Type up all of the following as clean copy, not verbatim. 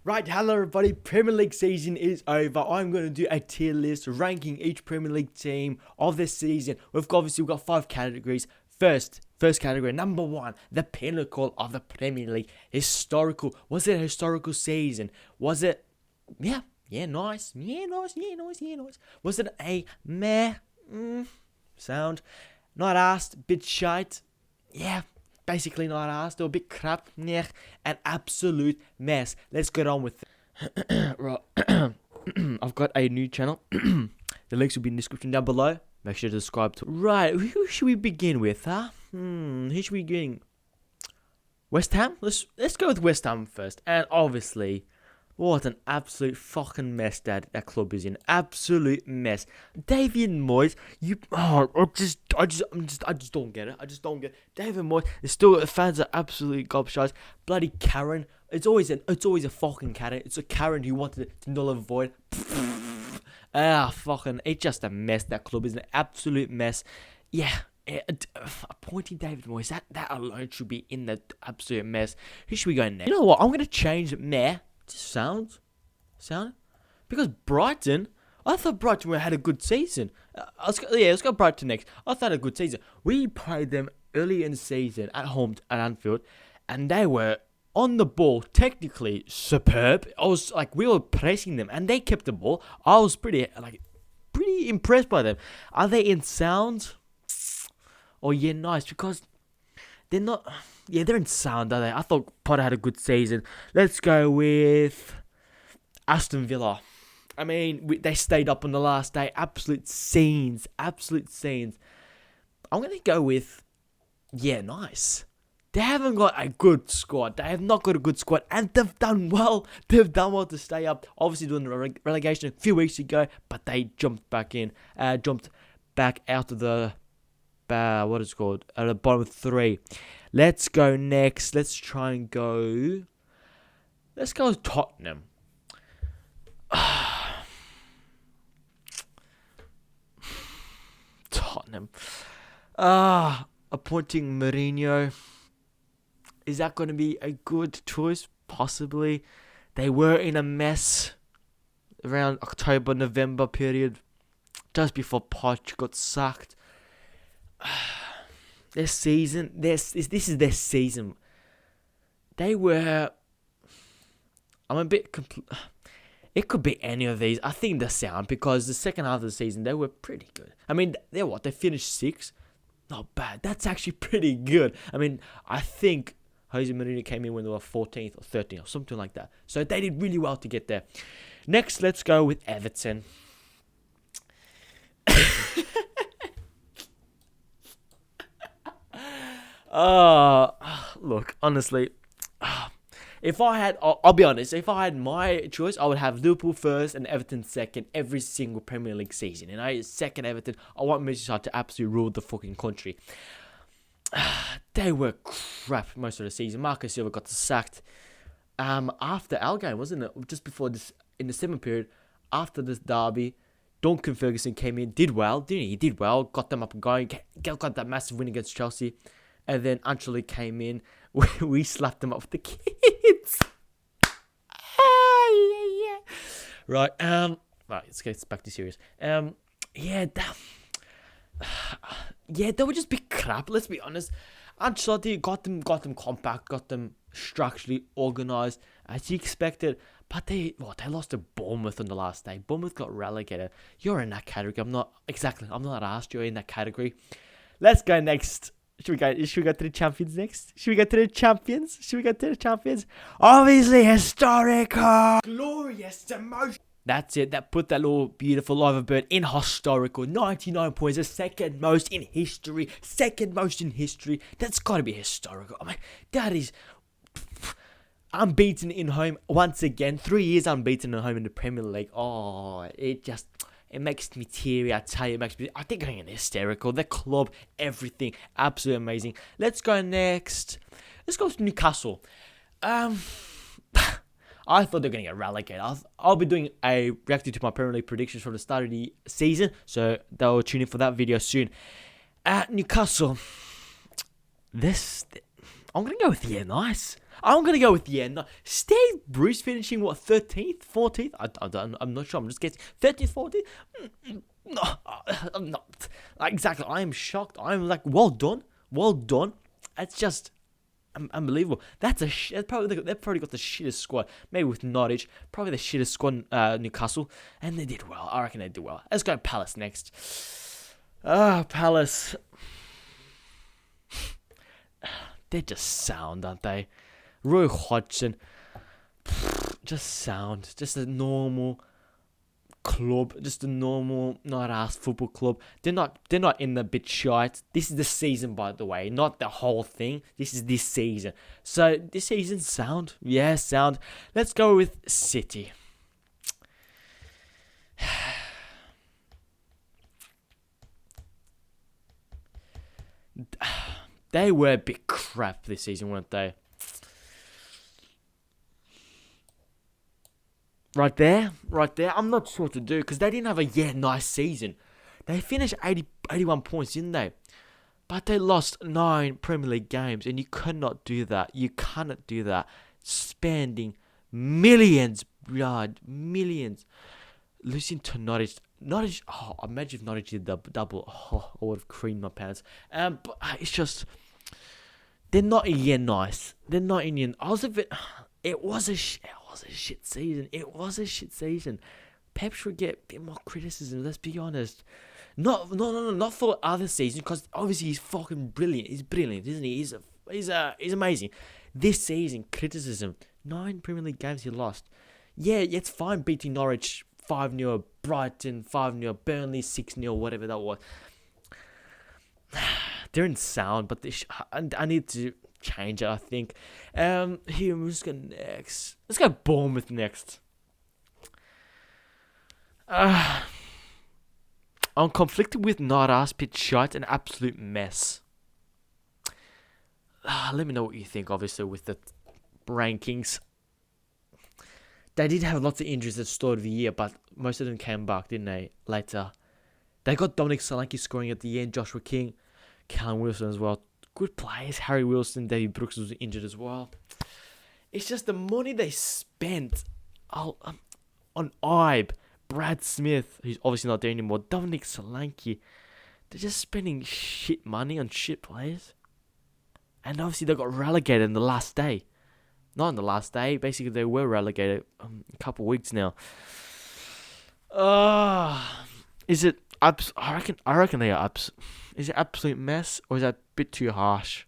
Right, hello everybody, Premier League season is over. I'm going to do a tier list ranking each Premier League team of this season. We've got 5 categories. First category, number 1, the pinnacle of the Premier League. Historical. Was it a historical season? Was it, nice. Was it a meh sound? Not asked, bit shite. Yeah. Basically not asked, or a bit crap, an absolute mess. Let's get on with it. Right, I've got a new channel. The links will be in the description down below. Make sure to subscribe to. Right, who should we begin with, huh? Who should we begin? West Ham? Let's go with West Ham first. And obviously, what an absolute fucking mess that club is in. Absolute mess. David Moyes, I just don't get it. I just don't get it. David Moyes, the fans are absolutely gobshites. Bloody Karen. It's always a fucking Karen. It's a Karen who wanted to null and void. Fucking, it's just a mess. That club is an absolute mess. Yeah. Appointing David Moyes, that alone should be in the absolute mess. Who should we go next? You know what? I'm gonna change meh. Just sound, because Brighton, I thought Brighton had a good season. Let's go Brighton next. I thought a good season. We played them early in the season at home at Anfield, and they were on the ball, technically superb. We were pressing them, and they kept the ball. I was pretty impressed by them. Are they in sound? Oh yeah, nice, because they're not. Yeah, they're in sound, are they? I thought Potter had a good season. Let's go with Aston Villa. I mean, they stayed up on the last day. Absolute scenes. I'm going to go with, nice. They haven't got a good squad. They have not got a good squad, and they've done well. They've done well to stay up. Obviously, doing the relegation a few weeks ago, but they jumped back out of the, out of the bottom 3. Let's go next. Let's go with Tottenham. Tottenham. Appointing Mourinho. Is that going to be a good choice? Possibly. They were in a mess around October, November period, just before Poch got sacked. This season, this is their season. They were. I'm a bit. It could be any of these. I think the sound, because the second half of the season they were pretty good. I mean, they finished 6th. Not bad. That's actually pretty good. I mean, I think Jose Mourinho came in when they were 14th or 13th or something like that. So they did really well to get there. Next, let's go with Everton. Look, honestly, I'll be honest, if I had my choice, I would have Liverpool first and Everton second every single Premier League season. And second Everton, I want Merseyside to absolutely rule the fucking country. They were crap most of the season. Marcus Silva got sacked after our game, wasn't it? Just before this, in the 7th period, after this derby. Duncan Ferguson came in, did well, didn't he? He did well, got them up and going, got that massive win against Chelsea. And then Ancelotti came in. We slapped them up with the kids. Right. Right. Let's get back to serious. They were just big crap. Let's be honest. Ancelotti got them compact, got them structurally organized as he expected. But they lost to Bournemouth on the last day. Bournemouth got relegated. You're in that category. I'm not asked. You're in that category. Let's go next. Should we go to the champions next? Should we go to the champions? Obviously, historical. Glorious emotion. That's it. That put that little beautiful Liverbird in historical. 99 points. The second most in history. That's got to be historical. I mean, that is unbeaten in home once again. 3 years unbeaten at home in the Premier League. Oh, it makes me teary, I tell you. I think I'm getting hysterical. The club, everything, absolutely amazing. Let's go next. Let's go to Newcastle. I thought they're going to get relegated. I'll be doing a reacting to my Premier League predictions from the start of the season, so they'll tune in for that video soon. At Newcastle, I'm going to go with nice. I'm going to go with, no. Steve Bruce finishing, 13th, 14th? I'm not sure. I'm just guessing. 13th, 14th? No, I'm not. Exactly. I am shocked. I'm like, well done. Well done. It's just unbelievable. They've probably got the shittest squad. Maybe with Norwich. Probably the shittest squad, Newcastle. And they did well. I reckon they did well. Let's go Palace next. Palace. They're just sound, aren't they? Roy Hodgson, just sound. Just a normal club. Just a normal, not-ass football club. They're not in the bit shite. This is the season, by the way. Not the whole thing. This is this season. So, this season, sound. Yeah, sound. Let's go with City. They were a bit crap this season, weren't they? Right there. I'm not sure what to do because they didn't have a nice season. They finished 81 points, didn't they? But they lost 9 Premier League games, and you cannot do that. You cannot do that. Spending millions, blood, millions. Losing to Norwich. Imagine if Norwich did double. Oh, I would have creamed my pants. But it's just, they're not nice. They're not Indian. It was a shit season. It was a shit season. Pep should get a bit more criticism. Let's be honest. Not for other seasons, because obviously he's fucking brilliant. He's brilliant, isn't he? He's amazing. This season, criticism. 9 Premier League games he lost. Yeah, it's fine beating Norwich 5-0, Brighton 5-0, Burnley 6-0, whatever that was. They're in sound, but I need to change it, I think. Here, we're just going next. Let's go Bournemouth next. I'm conflicted with not-ass, bit shite, an absolute mess. Let me know what you think, obviously, with the rankings. They did have lots of injuries at the start of the year, but most of them came back, didn't they, later? They got Dominic Solanke scoring at the end, Joshua King, Callum Wilson as well. Good players. Harry Wilson, David Brooks was injured as well. It's just the money they spent on Ibe, Brad Smith, who's obviously not there anymore, Dominic Solanke. They're just spending shit money on shit players. And obviously they got relegated in the last day. Not in the last day. Basically, they were relegated a couple of weeks now. Is it ups? I reckon they are ups. Is it absolute mess, or is that a bit too harsh?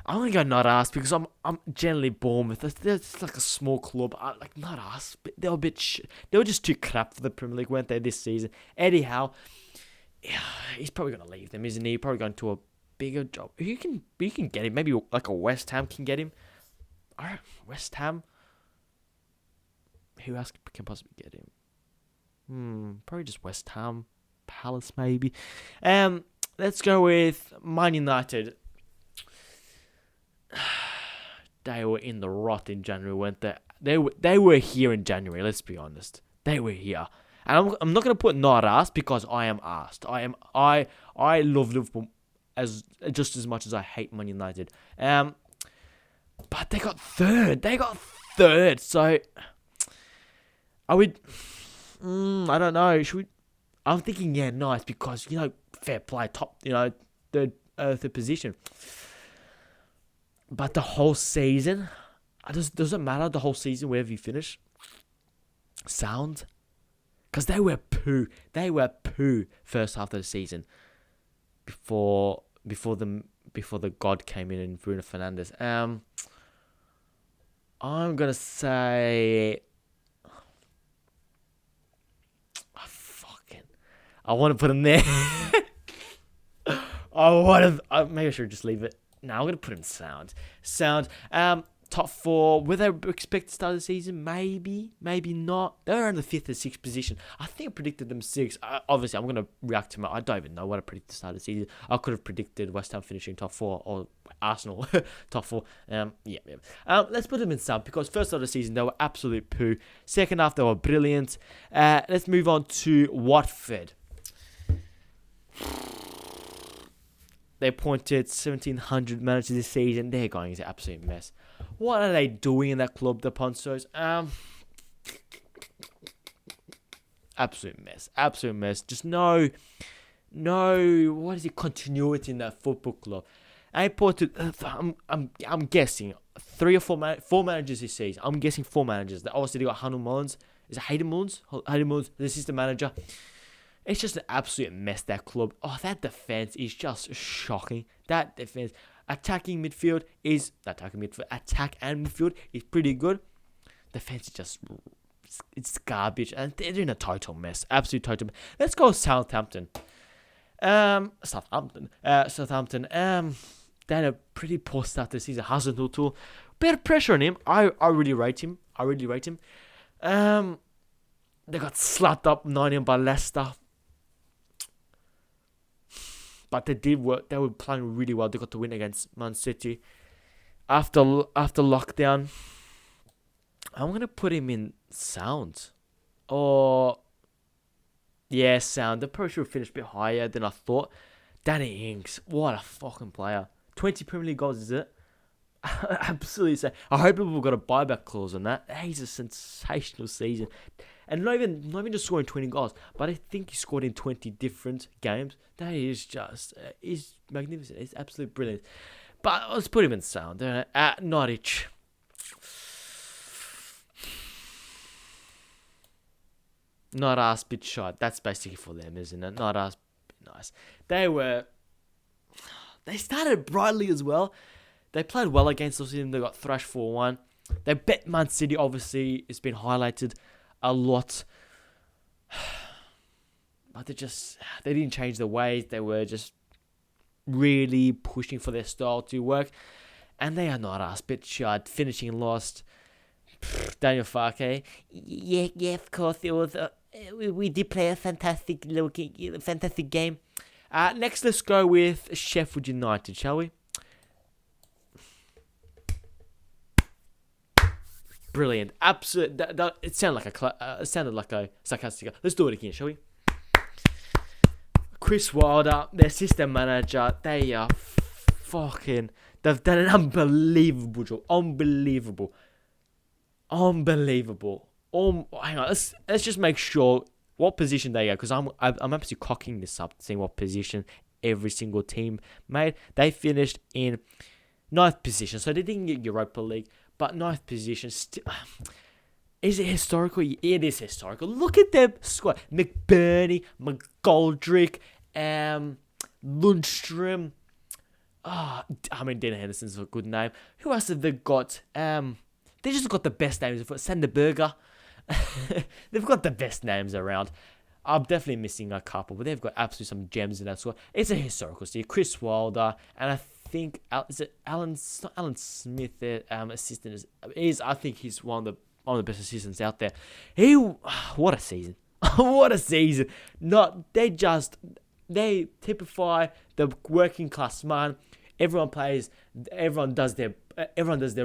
I'm gonna go not us because I'm generally Bournemouth. They're just like a small club. Like not us. They were a bit. They were just too crap for the Premier League, weren't they, this season? Eddie Howe, he's probably gonna leave them, isn't he? Probably going to a bigger job. You can get him. Maybe like a West Ham can get him. Alright, West Ham. Who else can possibly get him? Probably just West Ham. Palace maybe. Let's go with Man United. They were in the rot in January, weren't they? They were here in January. Let's be honest. They were here, and I'm not gonna put not asked because I am asked. I love Liverpool just as much as I hate Man United. But they got third. So I would. I don't know. Should we? I'm thinking, nice, because, fair play, top, third position. But the whole season, does it matter the whole season, wherever you finish? Sound? Because they were poo. They were poo first half of the season. Before the God came in and Bruno Fernandes. I'm going to say... I want to put him there. Maybe I should just leave it. No, I'm going to put him sound. Top 4. Were they expected to start the season? Maybe. Maybe not. They were in the 5th or 6th position. I think I predicted them 6th. Obviously, I'm going to react to I don't even know what I predicted to start the season. I could have predicted West Ham finishing top 4 or Arsenal top 4. Let's put them in sub because first start of the season, they were absolute poo. Second half, they were brilliant. Let's move on to Watford. They appointed 1,700 managers this season. They're going into absolute mess. What are they doing in that club, the Ponzos? Absolute mess. Absolute mess. Just no, what is it? Continuity in that football club. I appointed. I'm guessing four managers this season. I'm guessing 4 managers. Obviously they got Hanno Mullins. Is it Hayden Mullins? Hayden Mullins, the assistant manager. It's just an absolute mess, that club. Oh, that defense is just shocking. That defense, attack and midfield is pretty good. Defense is just, it's garbage, and they're in a total mess, absolute total mess. Let's go Southampton. Southampton. They had a pretty poor start this season. Hasenhüttl, bit of pressure on him. I really rate him. They got slapped up 9-0 by Leicester. But they did work. They were playing really well. They got the win against Man City. After lockdown, I'm going to put him in sound. Sound. The probably should have finished a bit higher than I thought. Danny Ings, what a fucking player. 20 Premier League goals, is it? Absolutely insane. I hope people got a buyback clause on that. He's a sensational season. And not even just scoring 20 goals, but I think he scored in 20 different games. That is just, is magnificent. It's absolutely brilliant. But let's put him in sound. At Norwich. Not us, bit shot. That's basically for them, isn't it? Not us, bit nice. They started brightly as well. They played well against us. They got thrashed 4-1. They bet Man City, obviously. It's been highlighted a lot. But they didn't change their ways. They were just really pushing for their style to work. And they are not us. Bit shot. Finishing lost. Daniel Farke. Yeah, of course. It was. We did play a fantastic game. Next, let's go with Sheffield United, shall we? Brilliant, absolute. It sounded like a sarcastic. Let's do it again, shall we? Chris Wilder, their assistant manager, they are fucking. They've done an unbelievable job. Unbelievable. Hang on, let's just make sure what position they are, because I'm actually cocking this up, seeing what position every single team made. They finished in 9th position, so they didn't get Europa League. But 9th position, is it historical? It is historical. Look at their squad. McBurney, McGoldrick, Lundstrom. Dean Henderson's a good name. Who else have they got? They just got the best names. Sander Berger. They've got the best names around. I'm definitely missing a couple, but they've got absolutely some gems in that squad. It's a historical season. Chris Wilder, and I think is it Alan Smith, their assistant is. I think he's one of the best assistants out there. What a season! What a season! They typify the working class man. Everyone plays. Everyone does their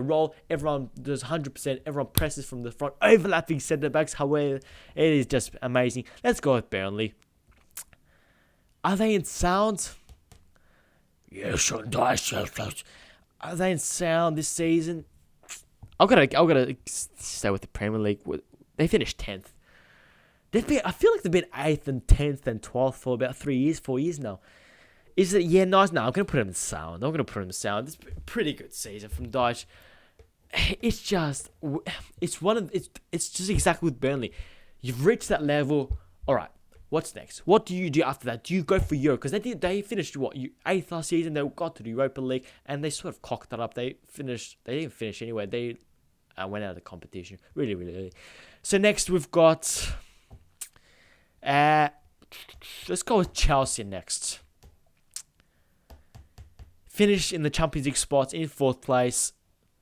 role. Everyone does 100%. Everyone presses from the front, overlapping centre backs. However, it is just amazing. Let's go with Burnley. Are they in sound? Yes, are they in sound this season? I've got to stay with the Premier League. They finished 10th. I feel like they've been 8th and 10th and 12th for about 4 years now. Is it? Yeah, nice. No, I'm going to put them in sound. It's a pretty good season from Dyche. It's just exactly with Burnley. You've reached that level. All right. What's next? What do you do after that? Do you go for Europe? Because they finished 8th last season. They got to the Europa League and they sort of cocked that up. They didn't finish anyway. They went out of the competition really, really early. So next we've got. Let's go with Chelsea next. Finished in the Champions League spots in 4th place.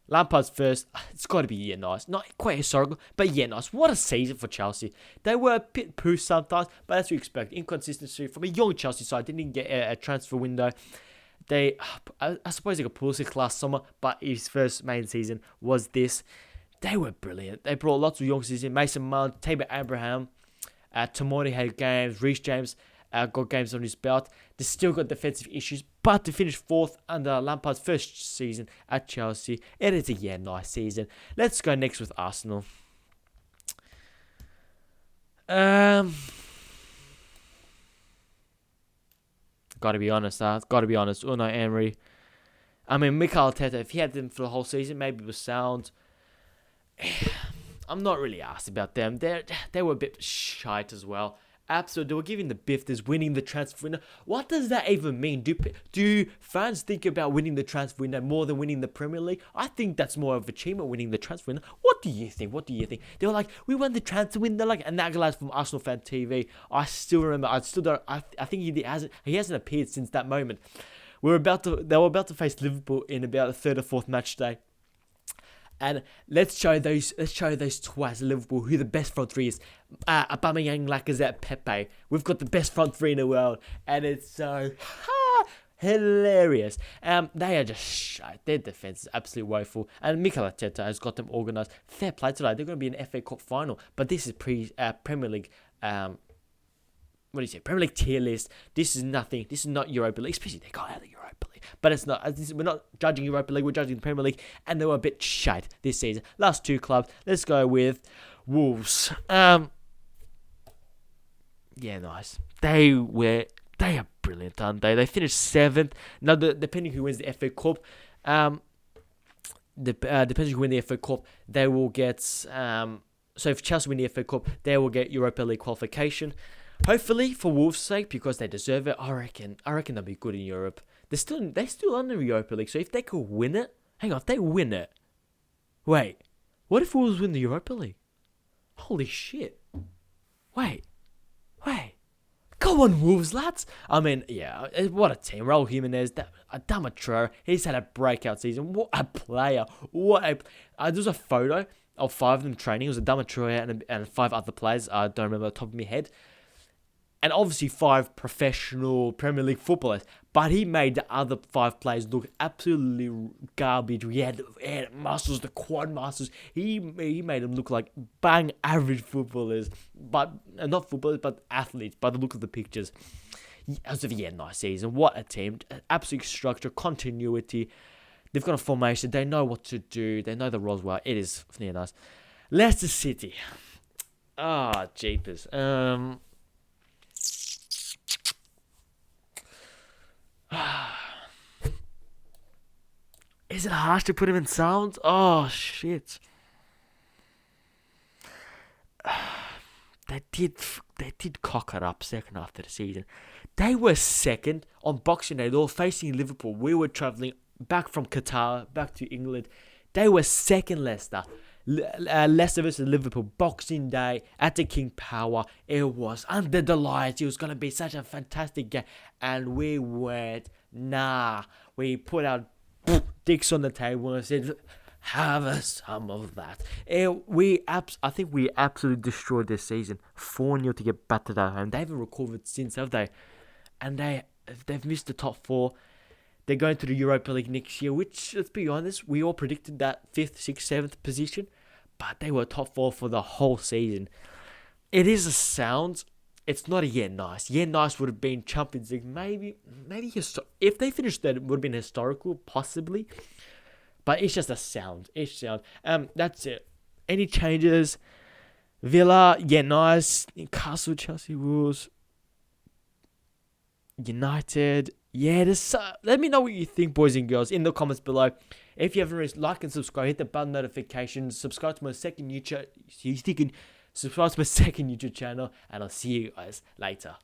Lampard's first. It's got to be nice. Not quite historical, but nice. What a season for Chelsea. They were a bit poo sometimes, but as we expect, inconsistency from a young Chelsea side. They didn't get a transfer window. I suppose they got Pulisic last summer, but his first main season was this. They were brilliant. They brought lots of youngsters in. Mason Mount, Tabor Abraham, Tomori had games, Reece James. got games on his belt. They still got defensive issues, but to finish 4th under Lampard's first season at Chelsea, it is a nice season. Let's go next with Arsenal. Gotta be honest, Unai Emery. I mean, Mikel Arteta, if he had them for the whole season, maybe it was sound. I'm not really asked about them. They were a bit shite as well. Absolutely, they were giving the bifters, winning the transfer window. What does that even mean? Do fans think about winning the transfer window more than winning the Premier League? I think that's more of an achievement, winning the transfer window. What do you think? They were like, we won the transfer window, like, and that guy's from Arsenal Fan TV. I still remember. I think he hasn't appeared since that moment. They were about to face Liverpool in about the 3rd or 4th match day. And let's show those twats Liverpool who the best front three is. Aubameyang, Lacazette, Pepe. We've got the best front three in the world, and it's so hilarious. They are just shite. Their defense is absolutely woeful, and Mikel Arteta has got them organised. Fair play today. They're going to be in the FA Cup final, but this is Premier League. Premier League tier list. This is nothing. This is not Europa League, especially they got out of the Europa League. But it's not. We're not judging Europa League. We're judging the Premier League, and they were a bit shite this season. Last 2 clubs. Let's go with Wolves. Nice. They are brilliant, aren't they? They finished 7th. Now, depending who wins the FA Cup, depending who wins the FA Cup, they will get. So if Chelsea win the FA Cup, they will get Europa League qualification. Hopefully, for Wolves' sake, because they deserve it, I reckon they'll be good in Europe. They're still on the Europa League, so if they could win it... Hang on, if they win it... Wait, what if Wolves win the Europa League? Holy shit. Wait. Go on, Wolves, lads. I mean, yeah, what a team. Raul Jimenez, Adama Traore, he's had a breakout season. What a player. There's a photo of 5 of them training. It was Adama Traore and 5 other players. I don't remember off the top of my head. And obviously 5 professional Premier League footballers. But he made the other 5 players look absolutely garbage. He had muscles, the quad muscles. He made them look like bang average footballers. But not footballers, but athletes by the look of the pictures. As of nice season. What a team. Absolute structure, continuity. They've got a formation. They know what to do. They know the roles well. It is nice. Leicester City. Jeepers. Is it harsh to put him in sound? Oh, shit. They did cock it up second half of the season. They were second on Boxing Day. They were facing Liverpool. We were travelling back from Qatar, back to England. They were second, Leicester. Leicester versus Liverpool, Boxing Day at the King Power. It was under the lights. It was going to be such a fantastic game. And we went, nah. We put our dicks on the table and said, have some of that. I think we absolutely destroyed this season. 4-0 to get battered at home. They haven't recovered since, have they? And they've missed the top 4. They're going to the Europa League next year, which, let's be honest, we all predicted that 5th, 6th, 7th position. But they were top 4 for the whole season. It is a sound. It's not a nice. Nice would have been Champions League. Maybe if they finished that, it would have been historical, possibly. But it's just a sound. That's it. Any changes? Villa, nice. Newcastle, Chelsea, Wolves, United. Let me know what you think, boys and girls, in the comments below. If you haven't already, like and subscribe, hit the bell notifications, subscribe to my second YouTube channel, and I'll see you guys later.